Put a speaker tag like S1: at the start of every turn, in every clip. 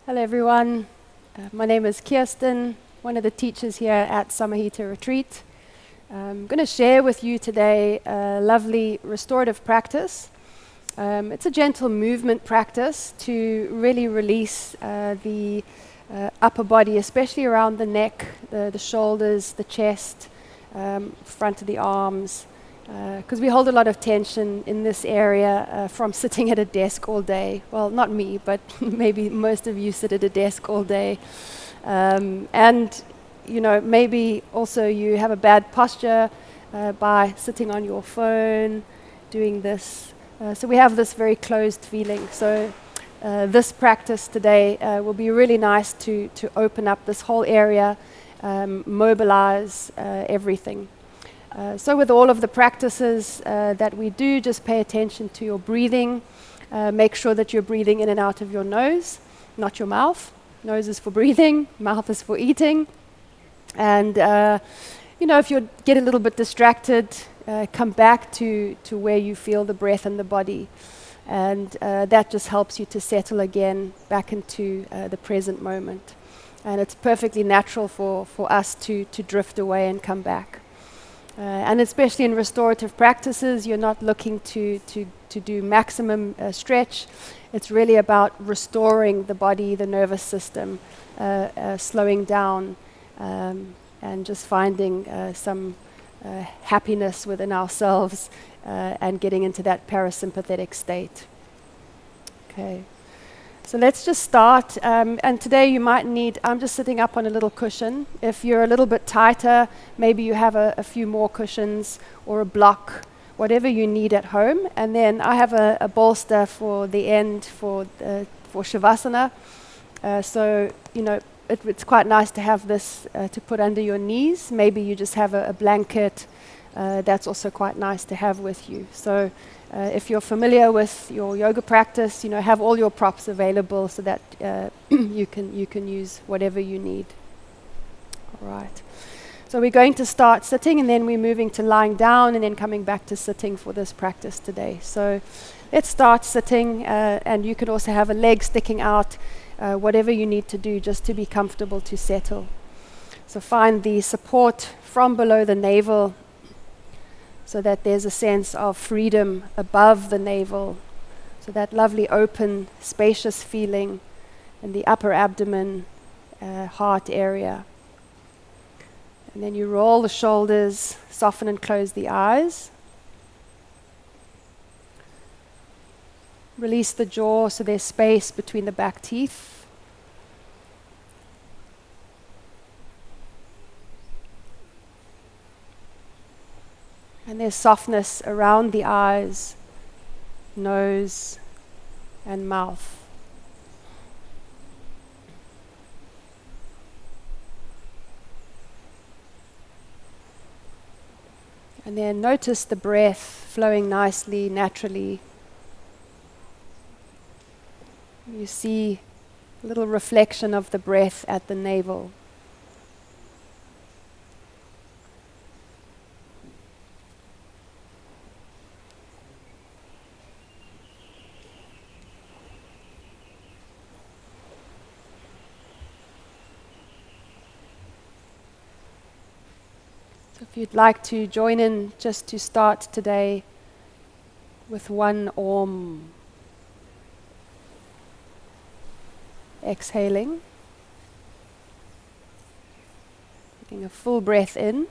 S1: Hello everyone, my name is Kirsten, one of the teachers here at Samahita Retreat. I'm going to share with you today a lovely restorative practice. It's a gentle movement practice to really release the upper body, especially around the neck, the shoulders, the chest, front of the arms, because we hold a lot of tension in this area from sitting at a desk all day. Well, not me, but maybe most of you sit at a desk all day. And, you know, maybe also you have a bad posture by sitting on your phone, doing this. So we have this very closed feeling. So this practice today will be really nice to open up this whole area, mobilize everything. So with all of the practices that we do, just pay attention to your breathing. Make sure that you're breathing in and out of your nose, not your mouth. Nose is for breathing, mouth is for eating. And, you know, if you get a little bit distracted, come back to where you feel the breath in the body. And that just helps you to settle again back into the present moment. And it's perfectly natural for us to drift away and come back. And especially in restorative practices, you're not looking to do maximum stretch. It's really about restoring the body, the nervous system, slowing down, and just finding some happiness within ourselves and getting into that parasympathetic state. Okay. So let's just start, and today you might need, I'm just sitting up on a little cushion. If you're a little bit tighter, maybe you have a few more cushions or a block, whatever you need at home. And then I have a bolster for the end for Shavasana. So, you know, it's quite nice to have this to put under your knees. Maybe you just have a blanket. That's also quite nice to have with you. So if you're familiar with your yoga practice, you know, have all your props available so that you can use whatever you need. All right. So we're going to start sitting, and then we're moving to lying down, and then coming back to sitting for this practice today. So let's start sitting, and you can also have a leg sticking out, whatever you need to do just to be comfortable to settle. So find the support from below the navel, so that there's a sense of freedom above the navel. So that lovely open, spacious feeling in the upper abdomen, heart area. And then you roll the shoulders, soften and close the eyes. Release the jaw so there's space between the back teeth. And there's softness around the eyes, nose, and mouth. And then notice the breath flowing nicely, naturally. You see a little reflection of the breath at the navel. If you'd like to join in just to start today with one Om. Exhaling. Taking a full breath in.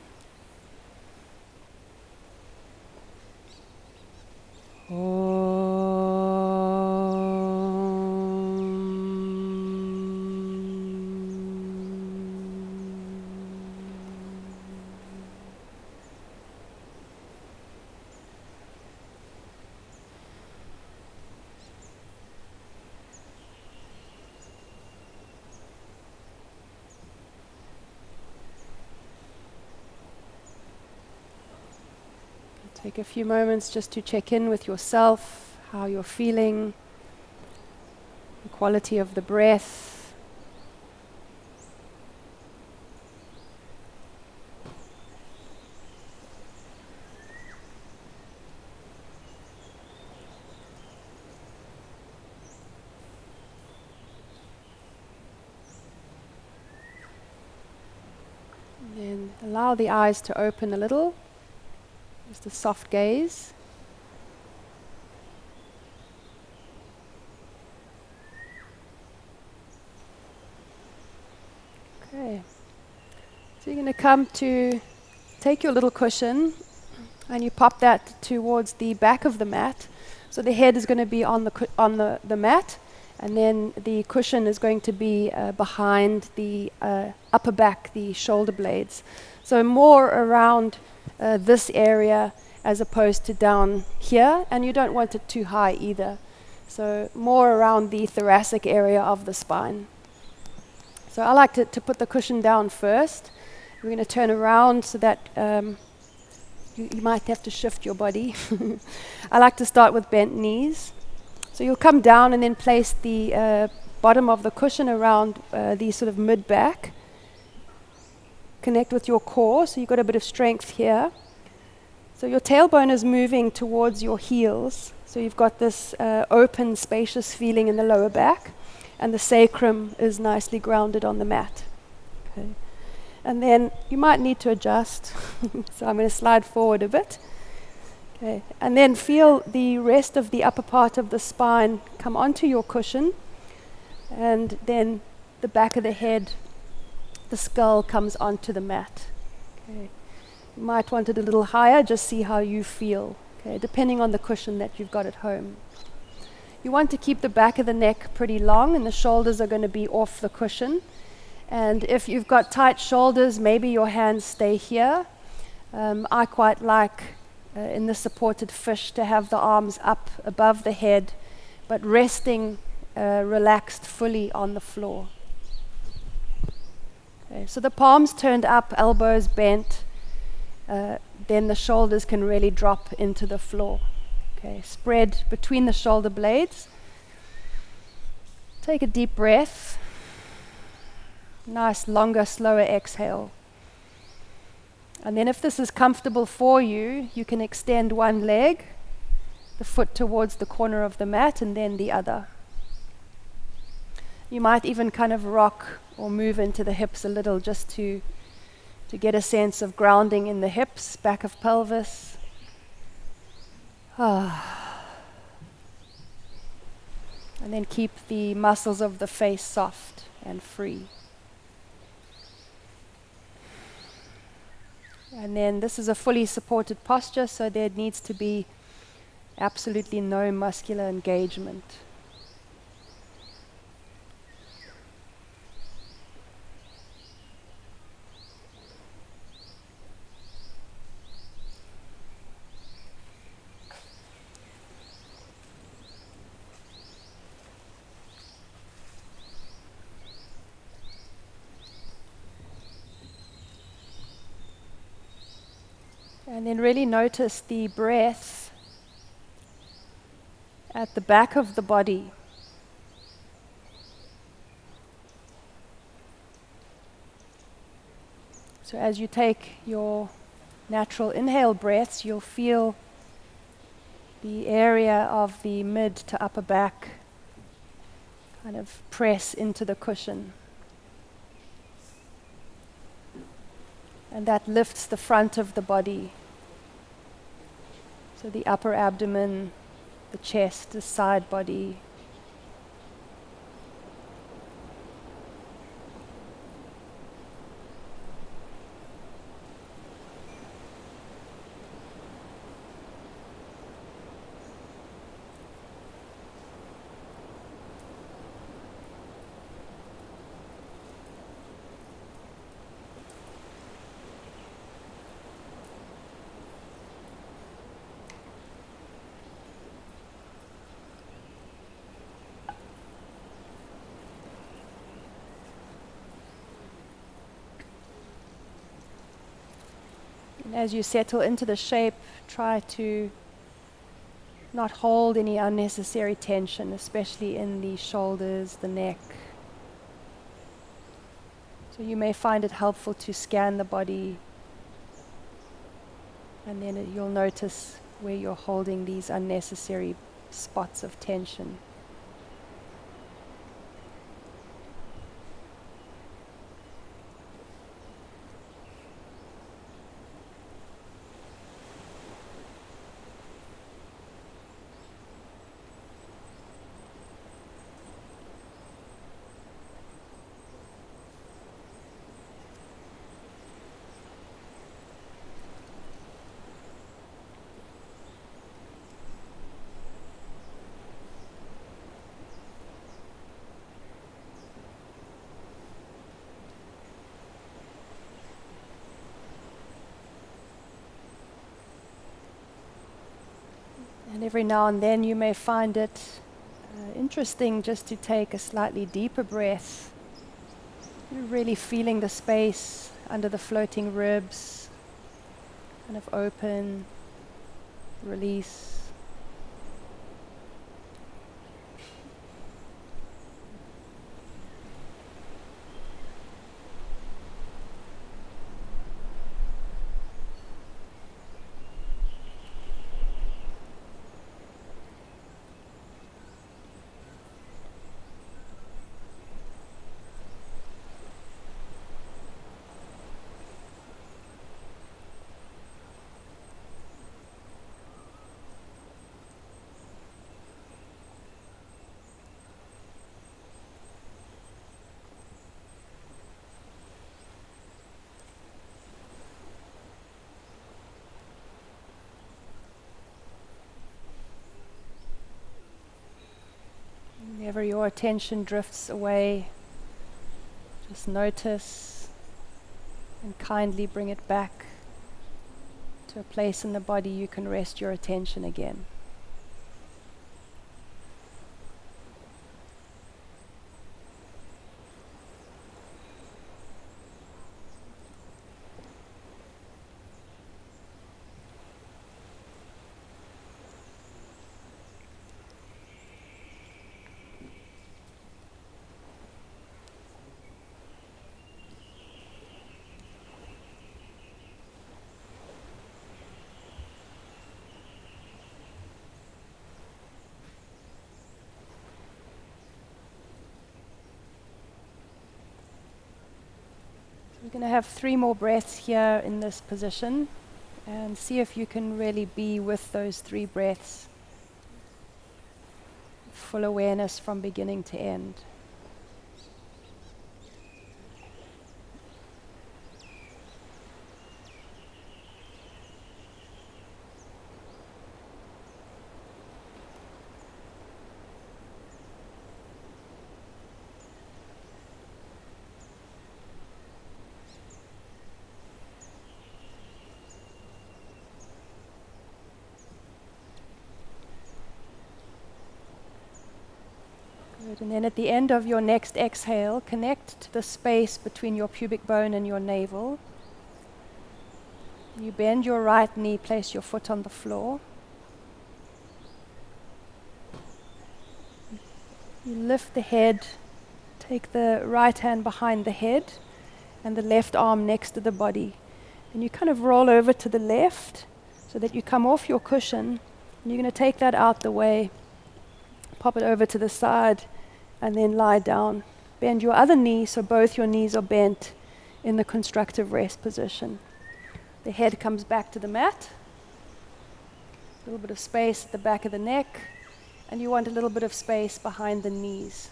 S1: Take a few moments just to check in with yourself, how you're feeling, the quality of the breath. Allow the eyes to open a little, just a soft gaze. Okay, so you're going to come to take your little cushion and you pop that towards the back of the mat. So the head is going to be on the mat, and then the cushion is going to be behind the upper back, the shoulder blades. So more around this area as opposed to down here, and you don't want it too high either. So more around the thoracic area of the spine. So I like to put the cushion down first. We're going to turn around so that you might have to shift your body. I like to start with bent knees. So you'll come down and then place the bottom of the cushion around the sort of mid-back. Connect with your core, so you've got a bit of strength here. So your tailbone is moving towards your heels. So you've got this open, spacious feeling in the lower back, and the sacrum is nicely grounded on the mat. Okay. And then you might need to adjust. So I'm going to slide forward a bit. Okay. And then feel the rest of the upper part of the spine come onto your cushion. And then the back of the head, the skull comes onto the mat. Okay. You might want it a little higher, just see how you feel, okay, depending on the cushion that you've got at home. You want to keep the back of the neck pretty long, and the shoulders are going to be off the cushion. And if you've got tight shoulders, maybe your hands stay here. I quite like, in the supported fish, to have the arms up above the head, but resting relaxed fully on the floor. Okay, so the palms turned up, elbows bent, then the shoulders can really drop into the floor. Okay, spread between the shoulder blades. Take a deep breath. Nice, longer, slower exhale. And then if this is comfortable for you, you can extend one leg, the foot towards the corner of the mat, and then the other. You might even kind of rock or move into the hips a little just to get a sense of grounding in the hips, back of pelvis. And then keep the muscles of the face soft and free. And then this is a fully supported posture, so there needs to be absolutely no muscular engagement. And then really notice the breath at the back of the body. So as you take your natural inhale breaths, you'll feel the area of the mid to upper back kind of press into the cushion. And that lifts the front of the body. So the upper abdomen, the chest, the side body. And as you settle into the shape, try to not hold any unnecessary tension, especially in the shoulders, the neck. So you may find it helpful to scan the body, and then you'll notice where you're holding these unnecessary spots of tension. every now and then you may find it interesting just to take a slightly deeper breath, really feeling the space under the floating ribs, kind of open, release. Whenever your attention drifts away, just notice and kindly bring it back to a place in the body you can rest your attention again. We're going to have 3 more breaths here in this position, and see if you can really be with those 3 breaths. Full awareness from beginning to end. Good. And then at the end of your next exhale, connect to the space between your pubic bone and your navel. You bend your right knee, place your foot on the floor. You lift the head, take the right hand behind the head and the left arm next to the body. And you kind of roll over to the left so that you come off your cushion. And you're going to take that out the way, pop it over to the side, and then lie down. Bend your other knee so both your knees are bent in the constructive rest position. The head comes back to the mat. A little bit of space at the back of the neck. And you want a little bit of space behind the knees.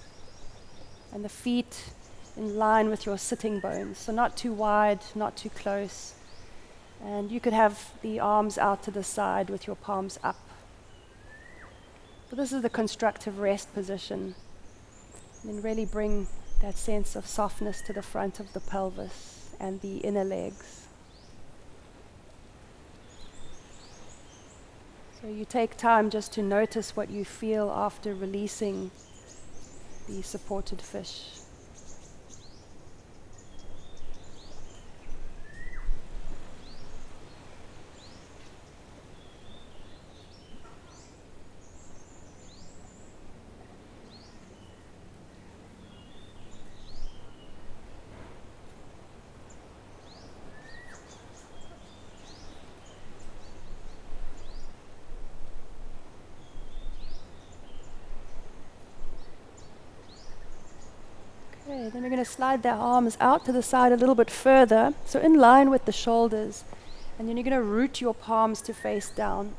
S1: And the feet in line with your sitting bones. So not too wide, not too close. And you could have the arms out to the side with your palms up. So this is the constructive rest position. And then really bring that sense of softness to the front of the pelvis and the inner legs. So you take time just to notice what you feel after releasing the supported fish. Okay, then we're going to slide the arms out to the side a little bit further, so in line with the shoulders. And then you're going to root your palms to face down.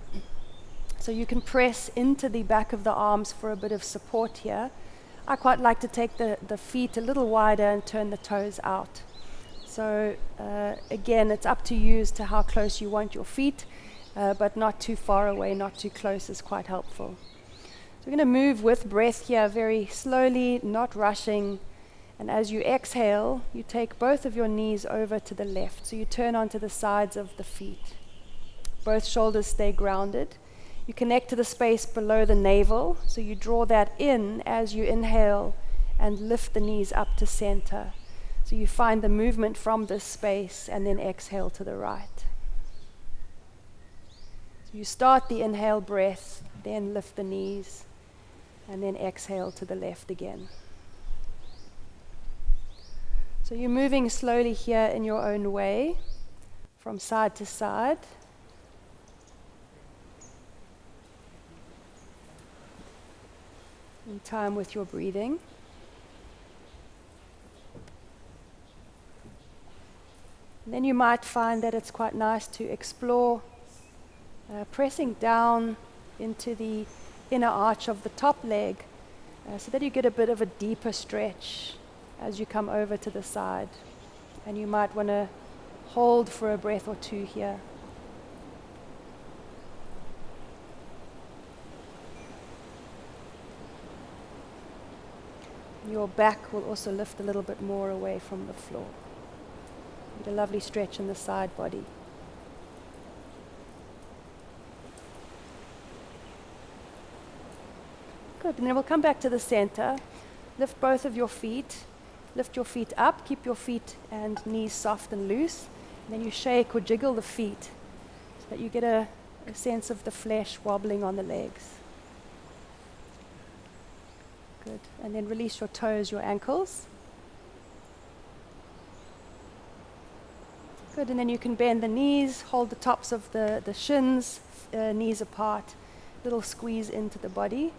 S1: So you can press into the back of the arms for a bit of support here. I quite like to take the feet a little wider and turn the toes out. So again, it's up to you as to how close you want your feet, but not too far away, not too close is quite helpful. So we're going to move with breath here very slowly, not rushing. And as you exhale, you take both of your knees over to the left. So you turn onto the sides of the feet. Both shoulders stay grounded. You connect to the space below the navel, so you draw that in as you inhale and lift the knees up to center. So you find the movement from this space and then exhale to the right. So you start the inhale breath, then lift the knees, and then exhale to the left again. So you're moving slowly here in your own way, from side to side. In time with your breathing. And then you might find that it's quite nice to explore pressing down into the inner arch of the top leg so that you get a bit of a deeper stretch as you come over to the side. And you might want to hold for a breath or two here. Your back will also lift a little bit more away from the floor. Get a lovely stretch in the side body. Good, and then we'll come back to the center. Lift both of your feet. Lift your feet up, keep your feet and knees soft and loose. And then you shake or jiggle the feet so that you get a sense of the flesh wobbling on the legs. Good. And then release your toes, your ankles. Good. And then you can bend the knees, hold the tops of the shins, knees apart, little squeeze into the body.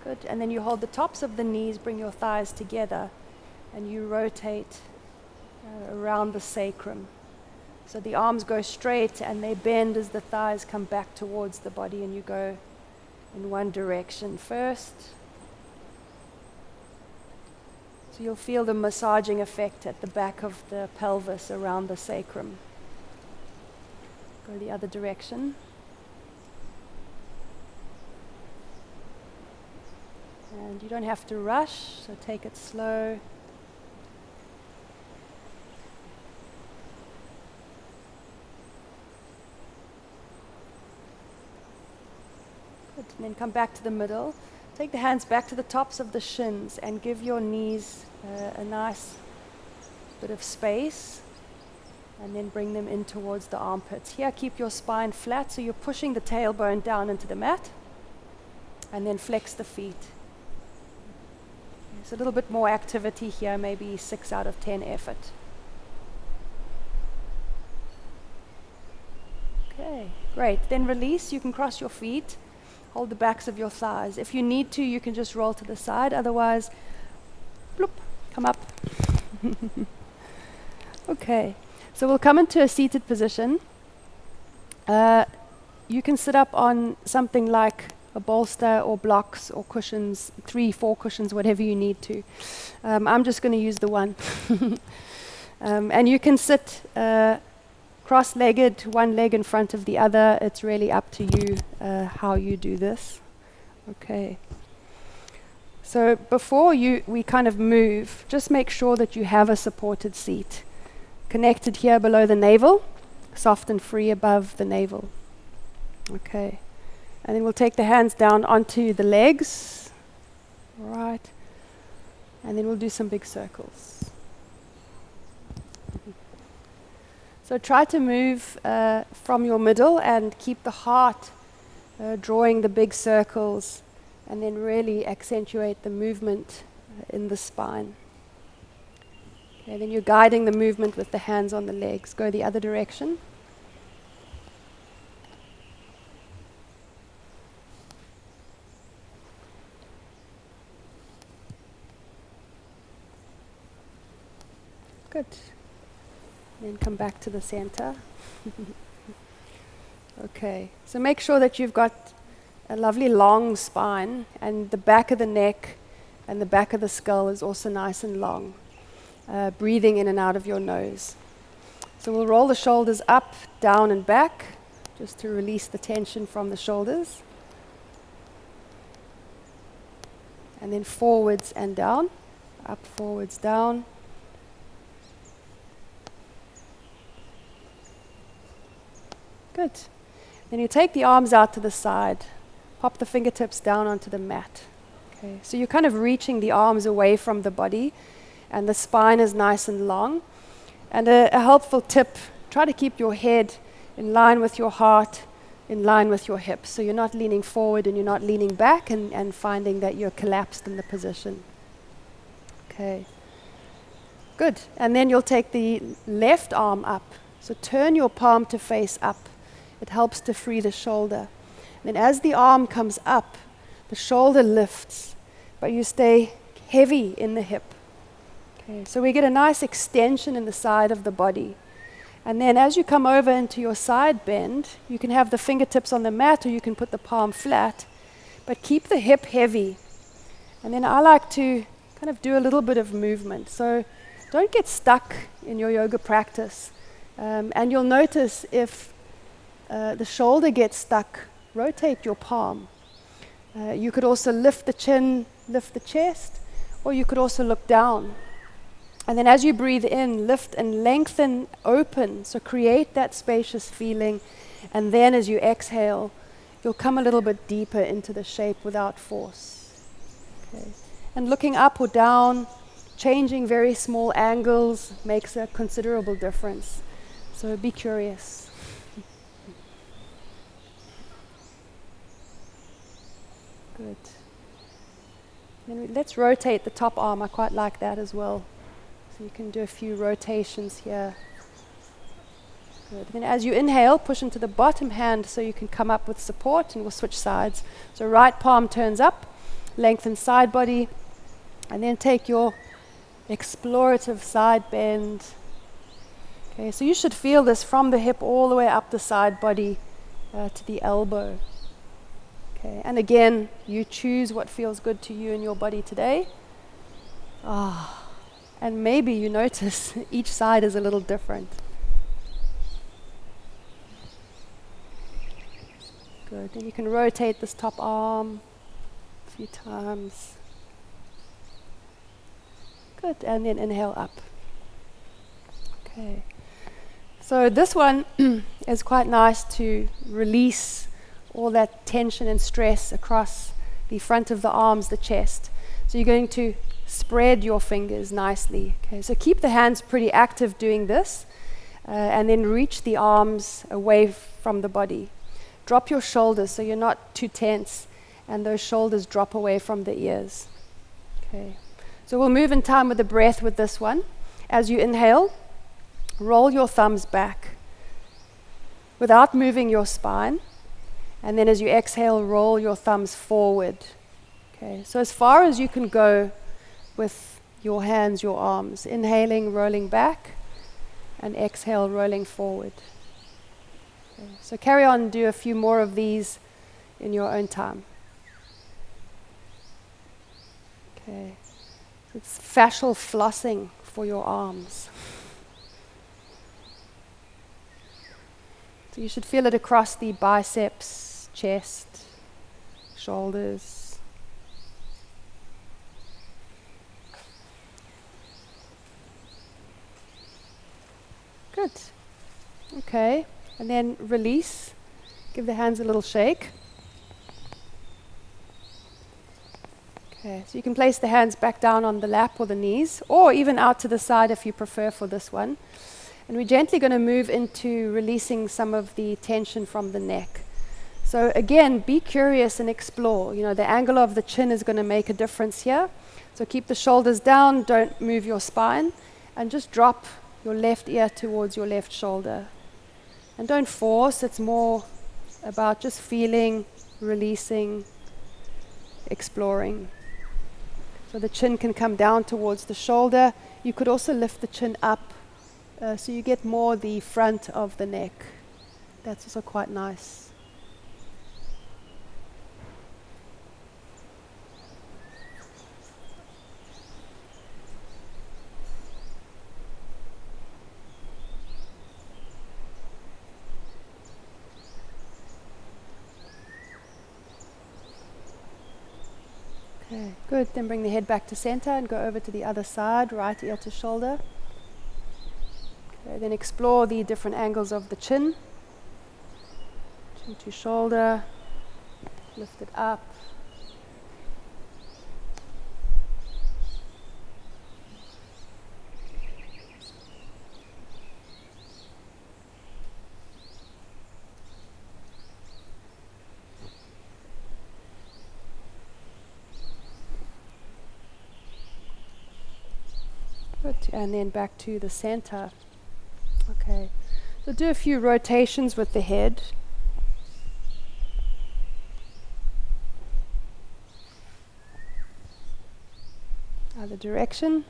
S1: Good. And then you hold the tops of the knees, bring your thighs together, and you rotate around the sacrum. So the arms go straight and they bend as the thighs come back towards the body, and you go in one direction first. So you'll feel the massaging effect at the back of the pelvis around the sacrum. Go the other direction. And you don't have to rush, so take it slow. Good. And then come back to the middle. Take the hands back to the tops of the shins and give your knees a nice bit of space. And then bring them in towards the armpits. Here, keep your spine flat, so you're pushing the tailbone down into the mat. And then flex the feet. There's a little bit more activity here, maybe 6 out of 10 effort. Okay, great. Then release. You can cross your feet. Hold the backs of your thighs. If you need to, you can just roll to the side. Otherwise, bloop, come up. Okay, so we'll come into a seated position. You can sit up on something like a bolster or blocks or cushions, 3, 4 cushions, whatever you need to. I'm just going to use the one. And you can sit cross-legged, one leg in front of the other. It's really up to you how you do this. Okay. So before we kind of move, just make sure that you have a supported seat. Connected here below the navel, soft and free above the navel. Okay. And then we'll take the hands down onto the legs. All right. And then we'll do some big circles. So try to move from your middle and keep the heart drawing the big circles, and then really accentuate the movement in the spine. Okay, then you're guiding the movement with the hands on the legs. Go the other direction. Good. Then come back to the center. Okay, so make sure that you've got a lovely long spine, and the back of the neck and the back of the skull is also nice and long. Breathing in and out of your nose. So we'll roll the shoulders up, down and back, just to release the tension from the shoulders. And then forwards and down, up, forwards, down. Good. Then you take the arms out to the side. Pop the fingertips down onto the mat. Okay. So you're kind of reaching the arms away from the body, and the spine is nice and long. And a helpful tip, try to keep your head in line with your heart, in line with your hips. So you're not leaning forward and you're not leaning back and finding that you're collapsed in the position. Okay. Good. And then you'll take the left arm up. So turn your palm to face up. It helps to free the shoulder. And as the arm comes up, the shoulder lifts, but you stay heavy in the hip. Okay. So we get a nice extension in the side of the body. And then as you come over into your side bend, you can have the fingertips on the mat or you can put the palm flat, but keep the hip heavy. And then I like to kind of do a little bit of movement. So don't get stuck in your yoga practice. And you'll notice if the shoulder gets stuck, rotate your palm. You could also lift the chin, lift the chest, or you could also look down. And then as you breathe in, lift and lengthen, open. So create that spacious feeling. And then as you exhale, you'll come a little bit deeper into the shape without force. Okay. And looking up or down, changing very small angles makes a considerable difference. So be curious. Good. Then let's rotate the top arm. I quite like that as well. So you can do a few rotations here. Good. Then as you inhale, push into the bottom hand so you can come up with support, and we'll switch sides. So right palm turns up, lengthen side body, and then take your explorative side bend. Okay, so you should feel this from the hip all the way up the side body to the elbow. Okay, and again, you choose what feels good to you in your body today. And maybe you notice each side is a little different. Good. Then you can rotate this top arm a few times. Good. And then inhale up. Okay. So this one is quite nice to release all that tension and stress across the front of the arms, the chest. So you're going to spread your fingers nicely. Okay, so keep the hands pretty active doing this, and then reach the arms away from the body. Drop your shoulders so you're not too tense, and those shoulders drop away from the ears. Okay, so we'll move in time with the breath with this one. As you inhale, roll your thumbs back without moving your spine, and then as you exhale, roll your thumbs forward. Okay, so as far as you can go with your hands, your arms. Inhaling, rolling back, and exhale, rolling forward. Okay. So carry on and do a few more of these in your own time. Okay. So it's fascial flossing for your arms. So you should feel it across the biceps, chest, shoulders. Good. Okay. And then release. Give the hands a little shake. Okay. So you can place the hands back down on the lap or the knees, or even out to the side if you prefer for this one. And we're gently going to move into releasing some of the tension from the neck. So again, be curious and explore. You know, the angle of the chin is going to make a difference here. So keep the shoulders down, don't move your spine, and just drop your left ear towards your left shoulder. And don't force, it's more about just feeling, releasing, exploring. So the chin can come down towards the shoulder. You could also lift the chin up so you get more the front of the neck. That's also quite nice. Okay, good. Then bring the head back to center and go over to the other side, right ear to shoulder. Okay, then explore the different angles of the chin. into shoulder, lift it up. Good, and then back to the center. Okay, so do a few rotations with the head. Other direction.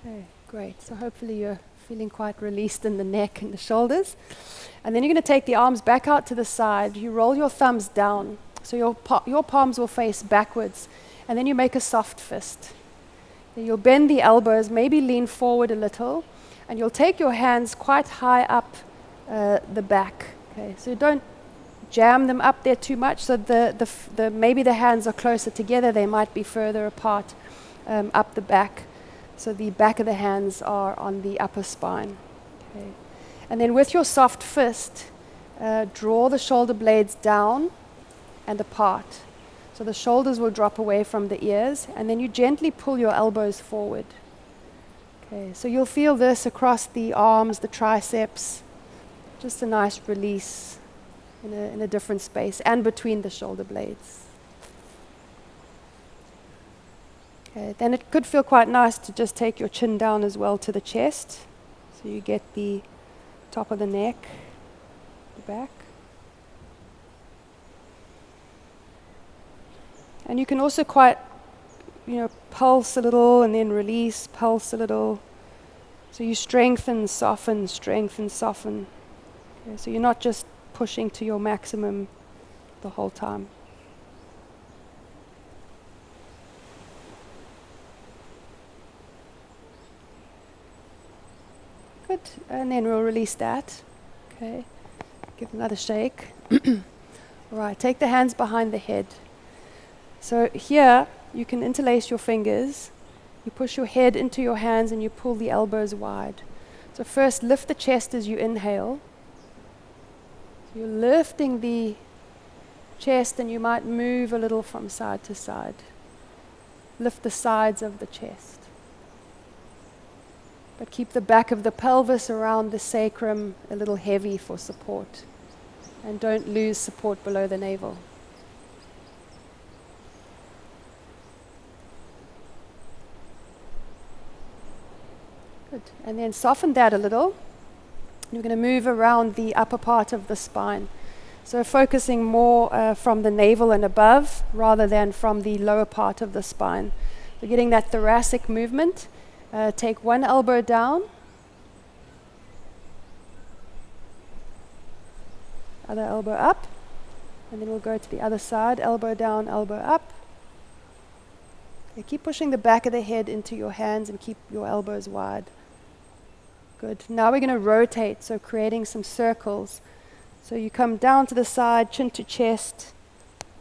S1: Okay, great. So hopefully you're feeling quite released in the neck and the shoulders. And then you're going to take the arms back out to the side. You roll your thumbs down. So your palms will face backwards. And then you make a soft fist. Then you'll bend the elbows, maybe lean forward a little. And you'll take your hands quite high up the back. Okay, so don't jam them up there too much. So maybe the hands are closer together. They might be further apart up the back. So the back of the hands are on the upper spine. Okay. And then with your soft fist, draw the shoulder blades down and apart. So the shoulders will drop away from the ears, and then you gently pull your elbows forward. Okay, so you'll feel this across the arms, the triceps, just a nice release in a different space and between the shoulder blades. Okay, then it could feel quite nice to just take your chin down as well to the chest. So you get the top of the neck, the back. And you can also pulse a little and then release, pulse a little. So you strengthen, soften, strengthen, soften. Okay, so you're not just pushing to your maximum the whole time. Good, and then we'll release that. Okay, give another shake. All right, take the hands behind the head. So here, you can interlace your fingers. You push your head into your hands and you pull the elbows wide. So first, lift the chest as you inhale. So you're lifting the chest and you might move a little from side to side. Lift the sides of the chest. But keep the back of the pelvis around the sacrum a little heavy for support. And don't lose support below the navel. Good. And then soften that a little. You're going to move around the upper part of the spine. So focusing more from the navel and above rather than from the lower part of the spine. So getting that thoracic movement. Take one elbow down. Other elbow up. And then we'll go to the other side. Elbow down, elbow up. Okay, keep pushing the back of the head into your hands and keep your elbows wide. Good. Now we're going to rotate, so creating some circles. So you come down to the side, chin to chest,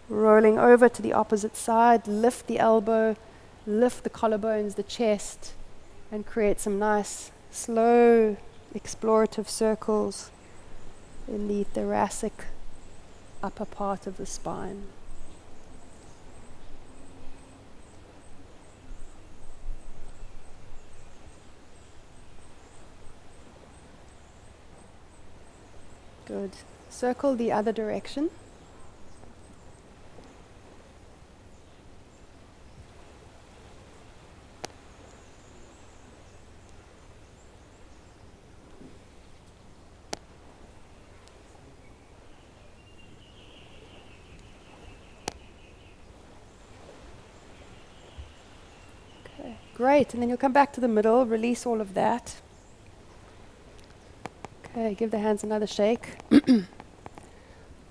S1: rolling over to the opposite side, lift the elbow, lift the collarbones, the chest, and create some nice, slow, explorative circles in the thoracic upper part of the spine. Good. Circle the other direction. Okay, great. And then you'll come back to the middle, release all of that. Okay, give the hands another shake.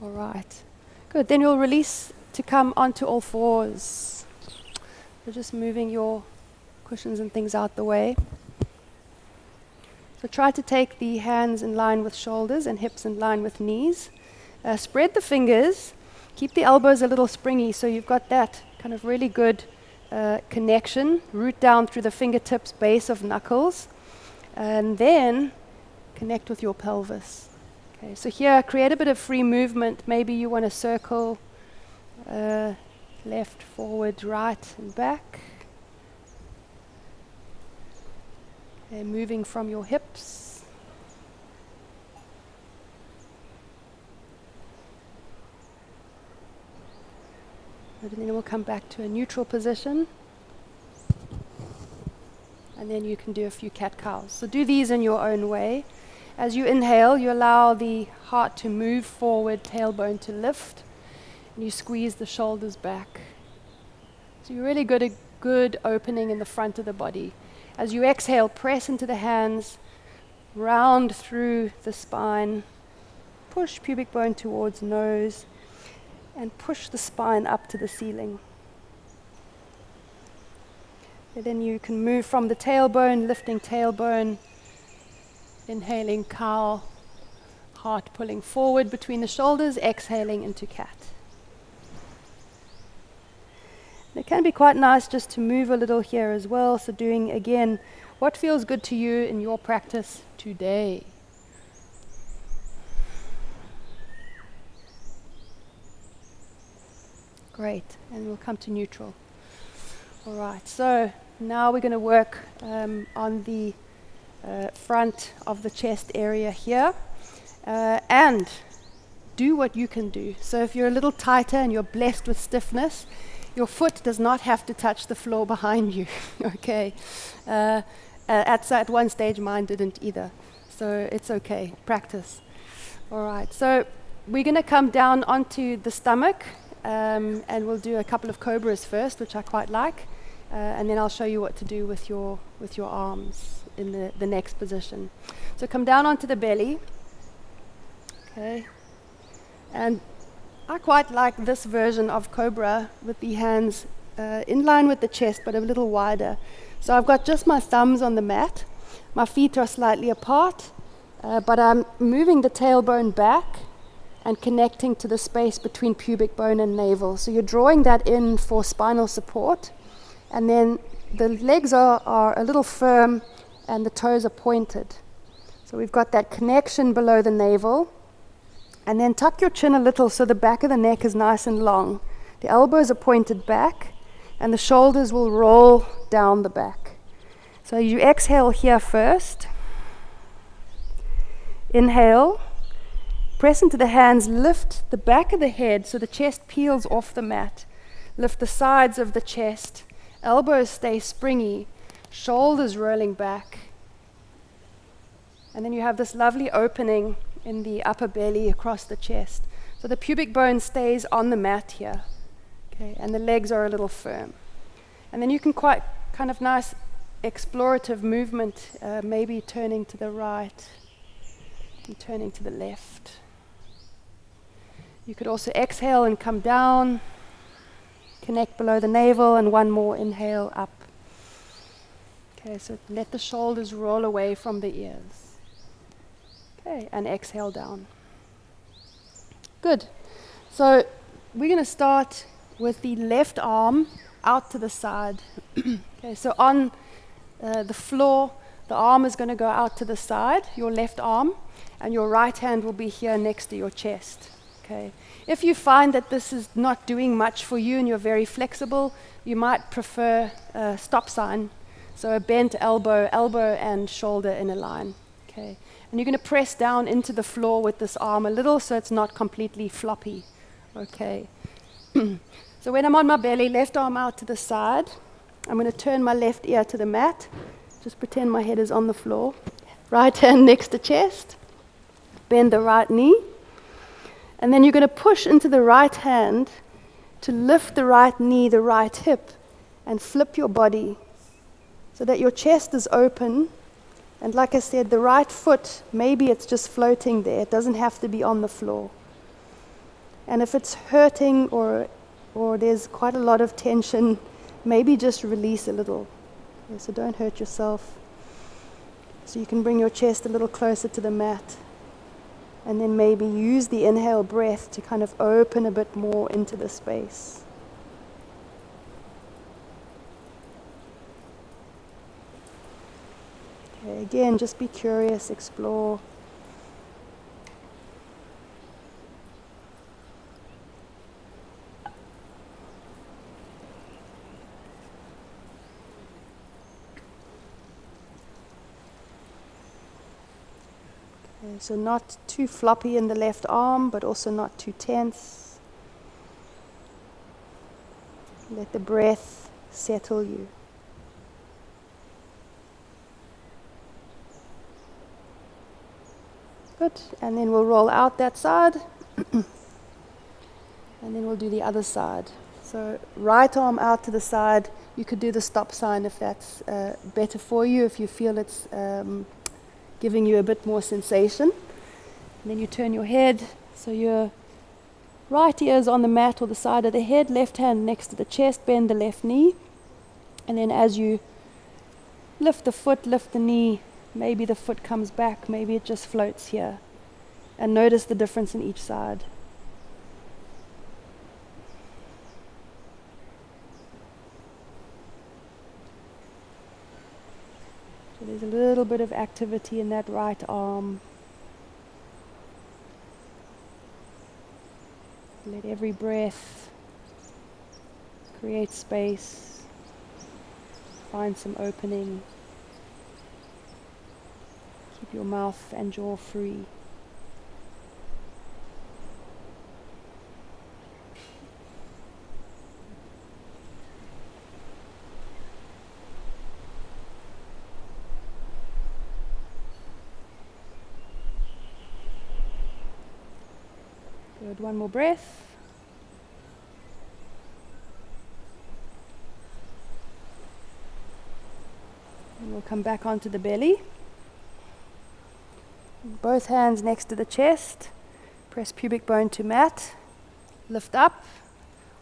S1: All right. Good. Then you'll release to come onto all fours. So just moving your cushions and things out the way. So try to take the hands in line with shoulders and hips in line with knees. Spread the fingers. Keep the elbows a little springy so you've got that kind of really good connection, root down through the fingertips, base of knuckles, and then connect with your pelvis. Okay, so here, create a bit of free movement. Maybe you want to circle left, forward, right, and back. Okay, moving from your hips. And then we'll come back to a neutral position. And then you can do a few cat-cows. So do these in your own way. As you inhale, you allow the heart to move forward, tailbone to lift, and you squeeze the shoulders back. So you really got a good opening in the front of the body. As you exhale, press into the hands, round through the spine, push pubic bone towards nose, and push the spine up to the ceiling. And then you can move from the tailbone, lifting tailbone, inhaling cow, heart pulling forward between the shoulders, exhaling into cat. And it can be quite nice just to move a little here as well. So doing again, what feels good to you in your practice today? Great, and we'll come to neutral. All right, so now we're going to work on the front of the chest area here, and do what you can do. So if you're a little tighter and you're blessed with stiffness, your foot does not have to touch the floor behind you. Okay, at one stage mine didn't either, so it's okay, practice. All right, so we're going to come down onto the stomach, and we'll do a couple of cobras first, which I quite like, and then I'll show you what to do with your arms in the next position. So come down onto the belly. Okay, and I quite like this version of cobra with the hands in line with the chest but a little wider. So I've got just my thumbs on the mat, my feet are slightly apart, but I'm moving the tailbone back and connecting to the space between pubic bone and navel. So you're drawing that in for spinal support, and then the legs are a little firm and the toes are pointed. So we've got that connection below the navel, and then tuck your chin a little so the back of the neck is nice and long. The elbows are pointed back and the shoulders will roll down the back. So you exhale here first. Inhale. Press into the hands, lift the back of the head so the chest peels off the mat. Lift the sides of the chest. Elbows stay springy. Shoulders rolling back. And then you have this lovely opening in the upper belly across the chest. So the pubic bone stays on the mat here. Okay, and the legs are a little firm. And then you can quite kind of nice explorative movement, maybe turning to the right and turning to the left. You could also exhale and come down, connect below the navel, and one more inhale up. Okay, so let the shoulders roll away from the ears. Okay, and exhale down. Good. So we're going to start with the left arm out to the side. Okay, so on the floor, the arm is going to go out to the side, your left arm, and your right hand will be here next to your chest. Okay. If you find that this is not doing much for you and you're very flexible, you might prefer a stop sign. So a bent elbow and shoulder in a line. Okay. And you're going to press down into the floor with this arm a little so it's not completely floppy. Okay. So when I'm on my belly, left arm out to the side, I'm going to turn my left ear to the mat. Just pretend my head is on the floor. Right hand next to chest. Bend the right knee. And then you're going to push into the right hand to lift the right knee, the right hip, and flip your body so that your chest is open. And like I said, the right foot, maybe it's just floating there. It doesn't have to be on the floor. And if it's hurting or there's quite a lot of tension, maybe just release a little. Yeah, so don't hurt yourself. So you can bring your chest a little closer to the mat. And then maybe use the inhale breath to kind of open a bit more into the space. Okay, again, just be curious, explore. Okay, so not too floppy in the left arm, but also not too tense. Let the breath settle you. Good, and then we'll roll out that side, and then we'll do the other side. So right arm out to the side. You could do the stop sign if that's better for you, if you feel it's giving you a bit more sensation. And then you turn your head, so your right ear is on the mat or the side of the head, left hand next to the chest, bend the left knee. And then as you lift the foot, lift the knee, maybe the foot comes back, maybe it just floats here. And notice the difference in each side. So there's a little bit of activity in that right arm. Let every breath create space, find some opening. Keep your mouth and jaw free. Good, one more breath. And we'll come back onto the belly. Both hands next to the chest. Press pubic bone to mat. Lift up,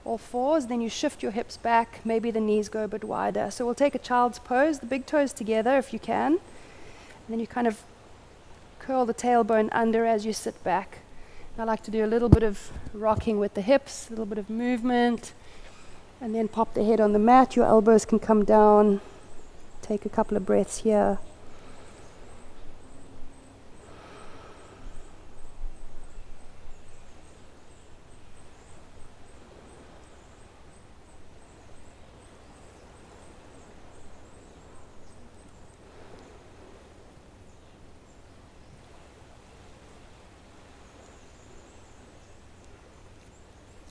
S1: all fours. Then you shift your hips back. Maybe the knees go a bit wider. So we'll take a child's pose, the big toes together if you can. And then you kind of curl the tailbone under as you sit back. I like to do a little bit of rocking with the hips, a little bit of movement, and then pop the head on the mat. Your elbows can come down. Take a couple of breaths here.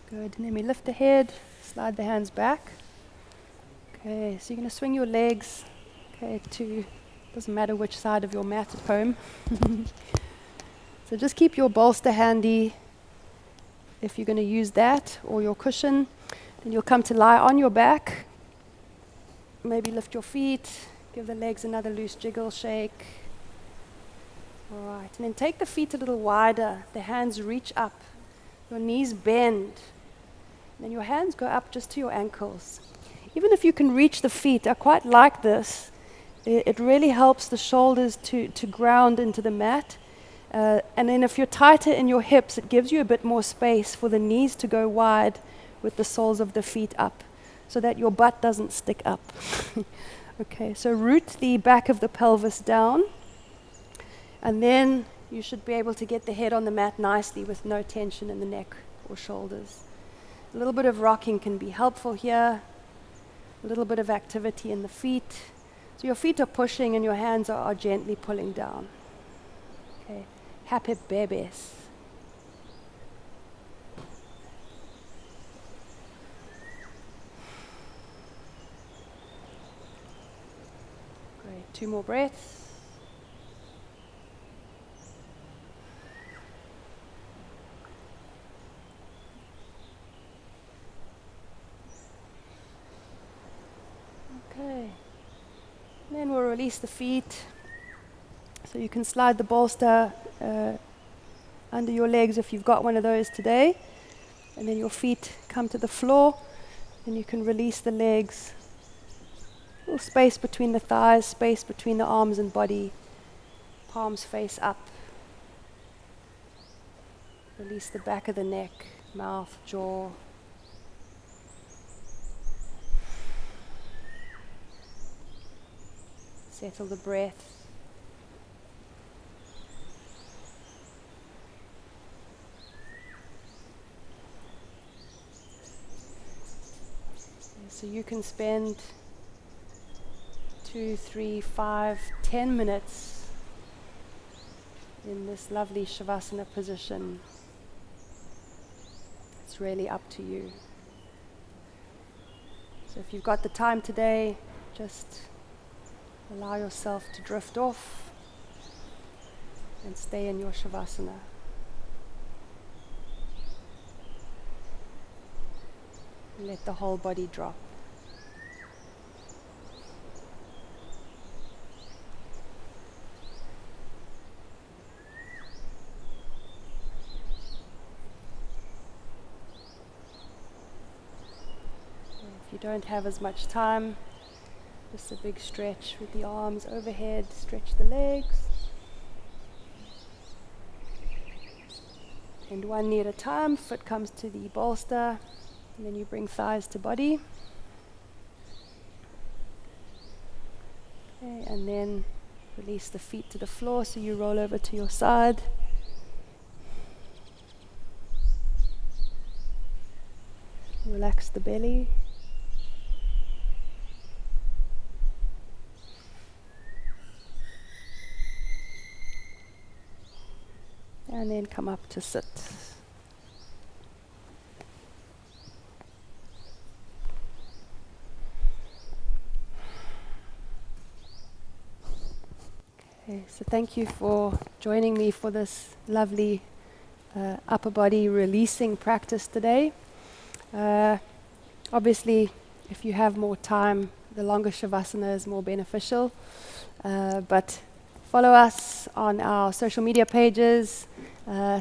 S1: Good, and then we lift the head, slide the hands back. Okay, so you're going to swing your legs, doesn't matter which side of your mat at home. So just keep your bolster handy if you're going to use that, or your cushion. Then you'll come to lie on your back. Maybe lift your feet, give the legs another loose jiggle, shake. All right, and then take the feet a little wider. The hands reach up. Your knees bend. Then your hands go up just to your ankles. Even if you can reach the feet, I quite like this. It really helps the shoulders to ground into the mat. And then if you're tighter in your hips, it gives you a bit more space for the knees to go wide with the soles of the feet up, so that your butt doesn't stick up. Okay, so root the back of the pelvis down. And then you should be able to get the head on the mat nicely with no tension in the neck or shoulders. A little bit of rocking can be helpful here. A little bit of activity in the feet. So your feet are pushing and your hands are gently pulling down. Okay, happy babies. Great, 2 more breaths. Okay, and then we'll release the feet. So you can slide the bolster under your legs if you've got one of those today. And then your feet come to the floor. And you can release the legs. A little space between the thighs, space between the arms and body. Palms face up. Release the back of the neck, mouth, jaw. Settle the breath. So you can spend 2, 3, 5, 10 minutes in this lovely Shavasana position. It's really up to you. So if you've got the time today, just allow yourself to drift off and stay in your Shavasana. And let the whole body drop. If you don't have as much time, just a big stretch with the arms overhead, stretch the legs. And one knee at a time, foot comes to the bolster, and then you bring thighs to body. Okay, and then release the feet to the floor so you roll over to your side. Relax the belly. And then come up to sit. Okay, so thank you for joining me for this lovely upper body releasing practice today. Obviously, if you have more time, the longer Shavasana is more beneficial. But follow us on our social media pages,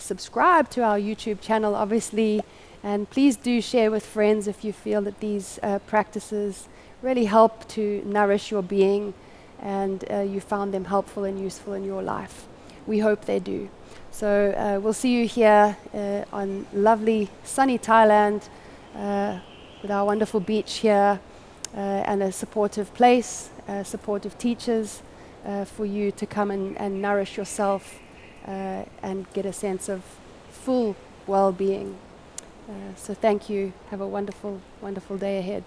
S1: subscribe to our YouTube channel, obviously, and please do share with friends if you feel that these practices really help to nourish your being and you found them helpful and useful in your life. We hope they do. So we'll see you here on lovely sunny Thailand with our wonderful beach here and a supportive place, supportive teachers for you to come and nourish yourself and get a sense of full well-being. So thank you. Have a wonderful, wonderful day ahead.